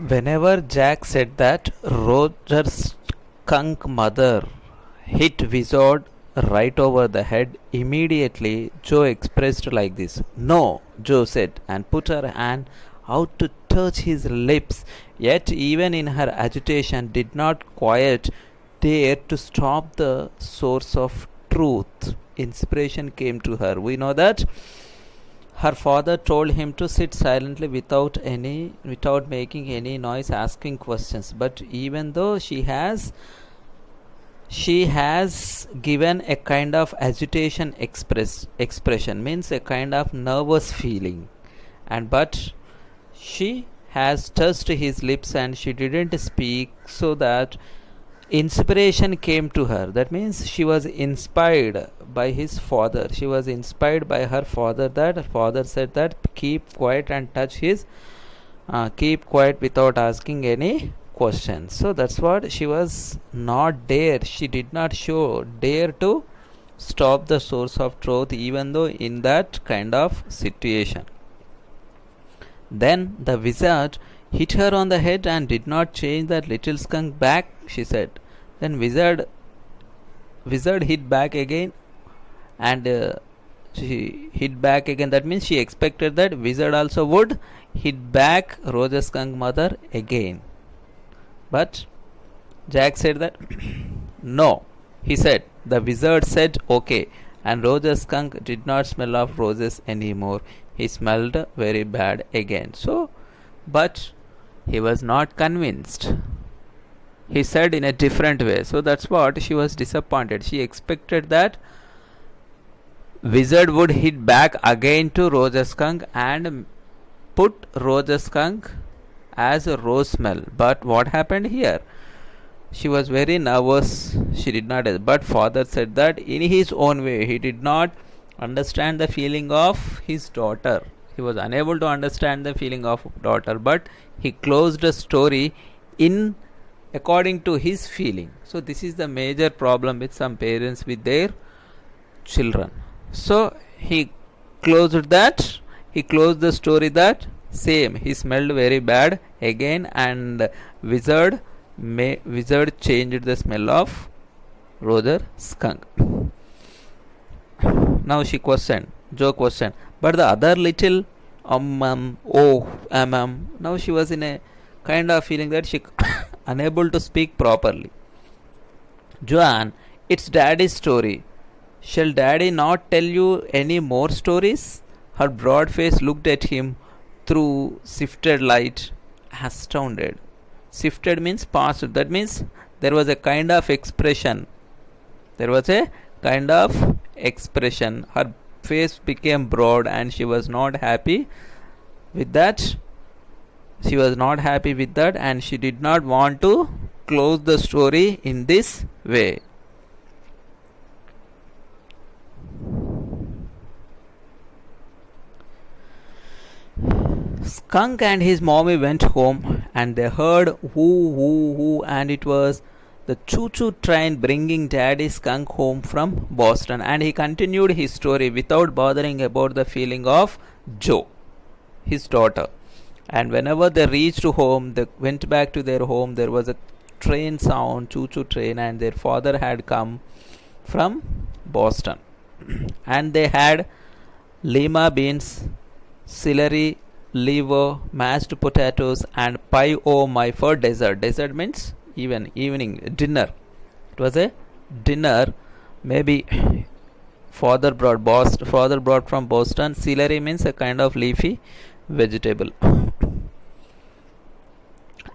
Whenever Jack said that, Roger's skunk mother hit Wizard right over the head. Immediately, Joe expressed like this. No, Joe said, and put her hand out to touch his lips. Yet, even in her agitation, did not quite dare to stop the source of truth. Inspiration came to her. We know that her father told him to sit silently without making any noise, asking questions. But even though she has given a kind of agitation expression, means a kind of nervous feeling, and but she has touched his lips and she didn't speak, so that inspiration came to her. That means she was inspired by his father. She was inspired by her father, that her father said that keep quiet and touch his keep quiet without asking any questions. So that's what she was not dare. She did not show dare to stop the source of truth, even though in that kind of situation. Then the wizard hit her on the head and did not change that little skunk back, she said. Then wizard hit back again, and she hit back again. That means she expected that wizard also would hit back Roger skunk mother again. But Jack said that no. He said the wizard said okay, and Roger skunk did not smell of roses anymore. He smelled very bad again. So, but he was not convinced. He said in a different way. So that's what she was disappointed. She expected that wizard would hit back again to Roger skunk and put Roger skunk as a rose smell. But what happened here? She was very nervous. She did not. But father said that in his own way, he did not understand the feeling of his daughter. He was unable to understand the feeling of daughter, but he closed the story in according to his feeling. So this is the major problem with some parents with their children. So he closed that. He closed the story that same. He smelled very bad again, and wizard changed the smell of Roger skunk. Now Joe questioned, but the other little now she was in a kind of feeling that she unable to speak properly. Joanne, it's daddy's story. Shall daddy not tell you any more stories? Her broad face looked at him through sifted light, astounded. Sifted means past. That means there was a kind of expression. Her face became broad, and she was not happy with that. And she did not want to close the story in this way. Skunk and his mommy went home, and they heard whoo, and it was the choo-choo train bringing Daddy Skunk home from Boston. And he continued his story without bothering about the feeling of Joe, his daughter. And whenever they reached home, they went back to their home. There was a train sound, choo-choo train, and their father had come from Boston. And they had lima beans, celery, liver, mashed potatoes, and pie oh my for dessert. Dessert means evening dinner. It was a dinner. Maybe father brought from Boston. Celery means a kind of leafy vegetable.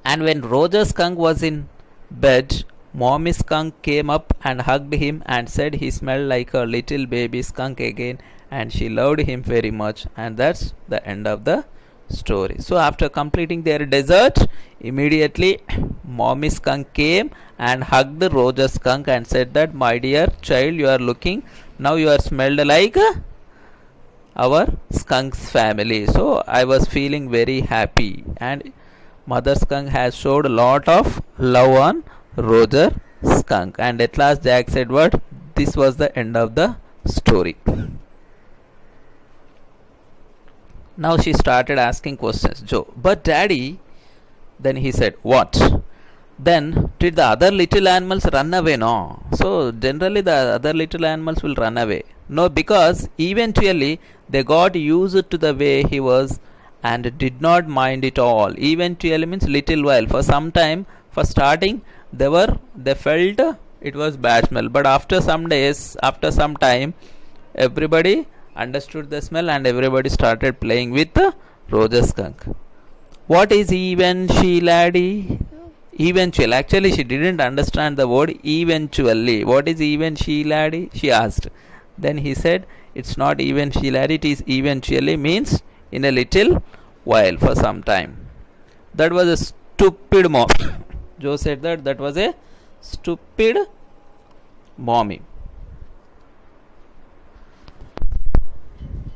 And when Roger skunk was in bed, mommy skunk came up and hugged him and said he smelled like a little baby skunk again, and she loved him very much. And that's the end of the story. So after completing their dessert, immediately mommy skunk came and hugged Roger skunk and said that, my dear child, you are smelled like our skunk's family. So I was feeling very happy, and mother skunk has showed a lot of love on Roger skunk. And at last Jack said what? This was the end of the story. Now she started asking questions. Joe, but daddy, Then he said, what? Then did the other little animals run away? No. So generally the other little animals will run away. No, because eventually they got used to the way he was and did not mind it all. Eventually means little while. For some time, for starting, they felt it was bad smell. But after some days, after some time, everybody understood the smell and everybody started playing with the Roger skunk. What is even she laddie? Eventually. Actually, she didn't understand the word eventually. What is even she laddie? She asked. Then he said, it's not even she laddie, it is eventually means in a little while, for some time. That was a stupid mom. Joe said that was a stupid mommy.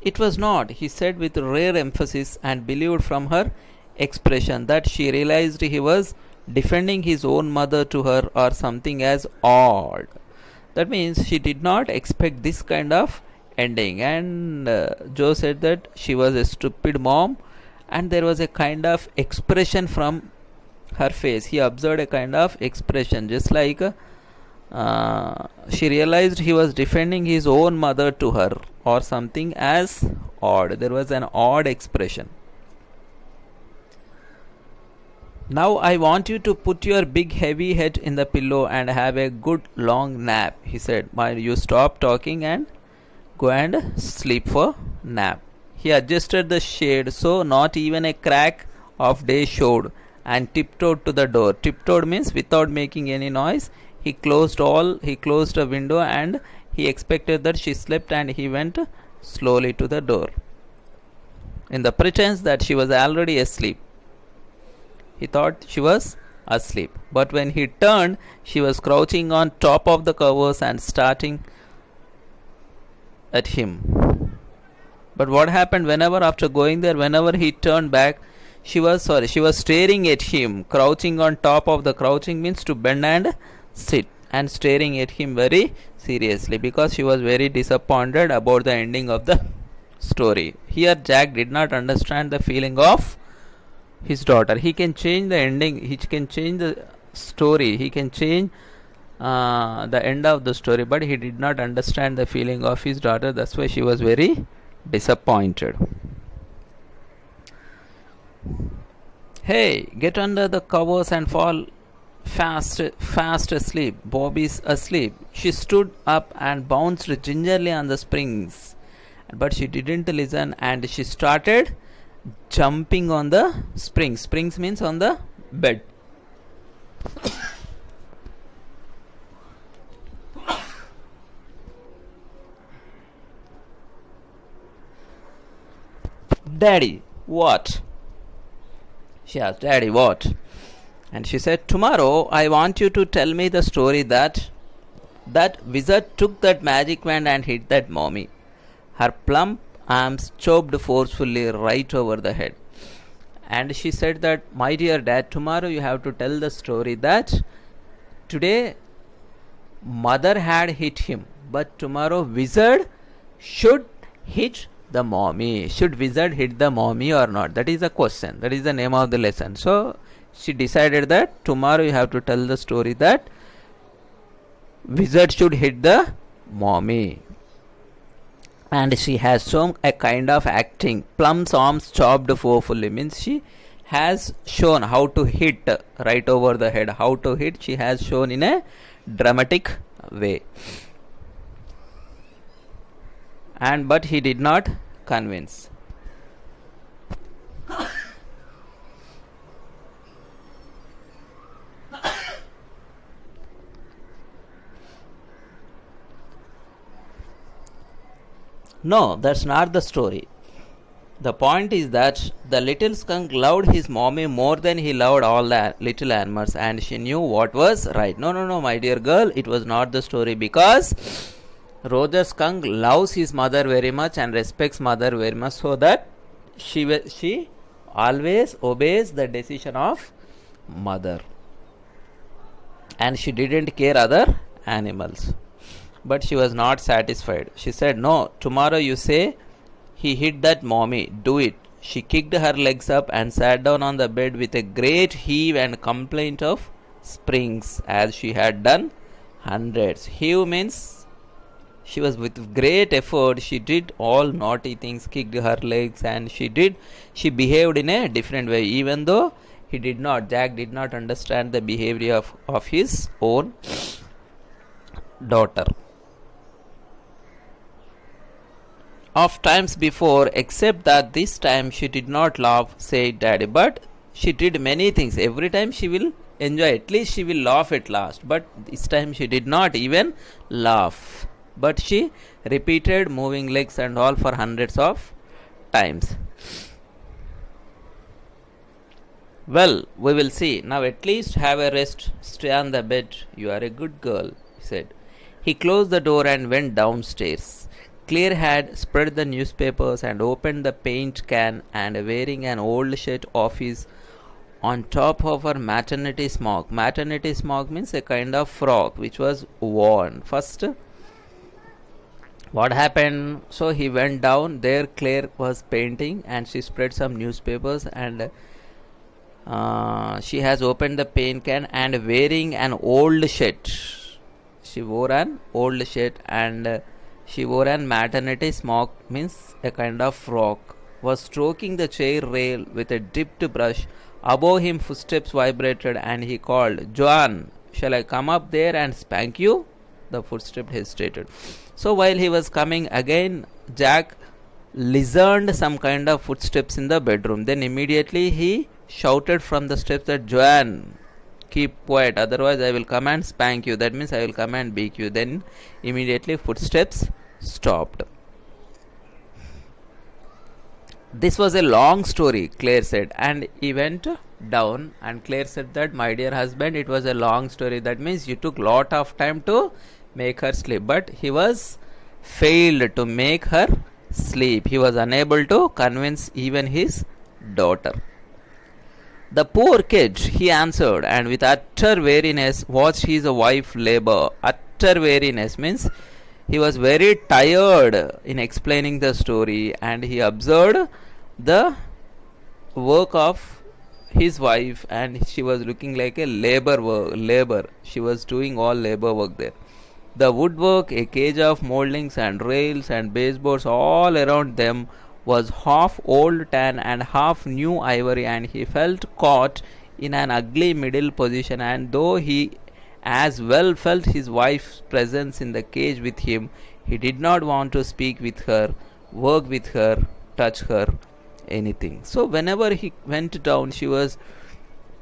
It was not, he said with rare emphasis, and believed from her expression that she realized he was defending his own mother to her or something as odd. That means she did not expect this kind of ending. And Joe said that she was a stupid mom, and there was a kind of expression from her face. He observed a kind of expression, just like she realized he was defending his own mother to her or something as odd. There was an odd expression. Now I want you to put your big heavy head in the pillow and have a good long nap, he said. You stop talking and go and sleep for nap. He adjusted the shade so not even a crack of day showed and tiptoed to the door. Tiptoed means without making any noise. He closed a window and he expected that she slept, and he went slowly to the door in the pretense that she was already asleep. He thought she was asleep, but when he turned, she was crouching on top of the covers and staring at him. But what happened after going there, whenever he turned back, she was staring at him, crouching on top of the, crouching means to bend and sit, and staring at him very seriously because she was very disappointed about the ending of the story. Here Jack did not understand the feeling of his daughter. He can change the ending, he can change the story, he can change the end of the story, but he did not understand the feeling of his daughter. That's why she was very disappointed. Hey, get under the covers and fall fast asleep. Bobby's asleep. She stood up and bounced gingerly on the springs, but she didn't listen, and she started jumping on the springs. Springs means on the bed. Daddy, what? She asked, Daddy, what? And she said, tomorrow I want you to tell me the story that wizard took that magic wand and hit that mommy. Her plump arms chopped forcefully right over the head. And she said that, my dear dad, tomorrow you have to tell the story that today mother had hit him, but tomorrow wizard should hit the mommy. Should wizard hit the mommy or not? That is the question. That is the name of the lesson. So she decided that tomorrow you have to tell the story that wizard should hit the mommy. And she has shown a kind of acting. Plum's arms chopped forcefully means she has shown how to hit right over the head. How to hit she has shown in a dramatic way. But he did not convince. No, that's not the story. The point is that the little skunk loved his mommy more than he loved all the little animals, and she knew what was right. No, my dear girl, it was not the story, because Roger skunk loves his mother very much and respects mother very much, so that she always obeys the decision of mother, and she didn't care other animals. But she was not satisfied. She said, no, tomorrow you say he hit that mommy. Do it. She kicked her legs up and sat down on the bed with a great heave and complaint of springs, as she had done hundreds. Heave means she was with great effort. She did all naughty things, kicked her legs, and she behaved in a different way, even though Jack did not understand the behavior of his own daughter. Of times before, except that this time she did not laugh, said Daddy. But she did many things. Every time she will enjoy, at least she will laugh at last. But this time she did not even laugh. But she repeated moving legs and all for hundreds of times. Well, we will see. Now at least have a rest. Stay on the bed. You are a good girl, he said. He closed the door and went downstairs. Claire had spread the newspapers and opened the paint can, and wearing an old shirt of his on top of her maternity smock. Maternity smock means a kind of frock which was worn. First, what happened? So he went down. There Claire was painting and she spread some newspapers, and she has opened the paint can and wearing an old shirt. She wore an old shirt and she wore an maternity smock, means a kind of frock, was stroking the chair rail with a dipped brush. Above him footsteps vibrated and he called, Joan, shall I come up there and spank you? The footstep hesitated. So while he was coming again, Jack listened some kind of footsteps in the bedroom. Then immediately he shouted from the steps that, Joan, keep quiet, otherwise I will come and spank you. That means I will come and beat you. Then immediately footsteps stopped. This was a long story, Claire said, and he went down, and Claire said that, my dear husband, it was a long story. That means you took lot of time to make her sleep, but he was failed to make her sleep. He was unable to convince even his daughter. The poor kid, he answered, and with utter weariness watched his wife labor. Utter weariness means he was very tired in explaining the story, and he observed the work of his wife, and she was looking like a labor. She was doing all labor work there. The woodwork, a cage of moldings and rails and baseboards all around them was half old tan and half new ivory, and he felt caught in an ugly middle position, and though he as well felt his wife's presence in the cage with him, he did not want to speak with her, work with her, touch her, anything. So whenever he went down, she was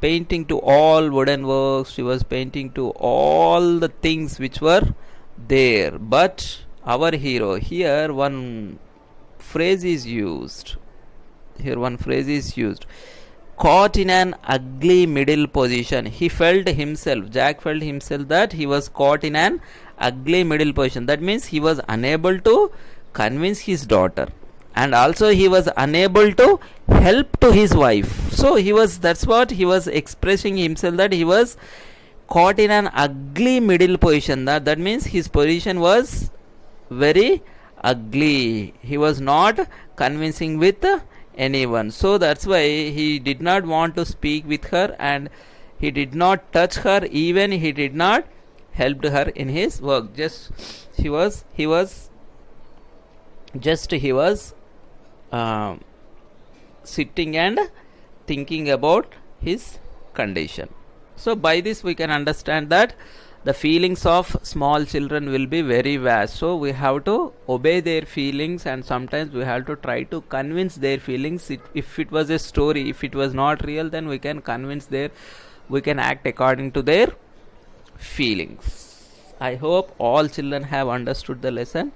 painting to all wooden works, she was painting to all the things which were there. But our hero, here one phrase is used. Caught in an ugly middle position. He felt himself, Jack felt himself that he was caught in an ugly middle position. That means he was unable to convince his daughter, and also he was unable to help to his wife. So that's what he was expressing himself, that he was caught in an ugly middle position. That means his position was very ugly. He was not convincing with anyone. So that's why he did not want to speak with her, and he did not touch her, even he did not help her in his work. He was sitting and thinking about his condition. So by this we can understand that the feelings of small children will be very vast. So we have to obey their feelings, and sometimes we have to try to convince their feelings. If it was a story, if it was not real, then we can we can act according to their feelings. I hope all children have understood the lesson.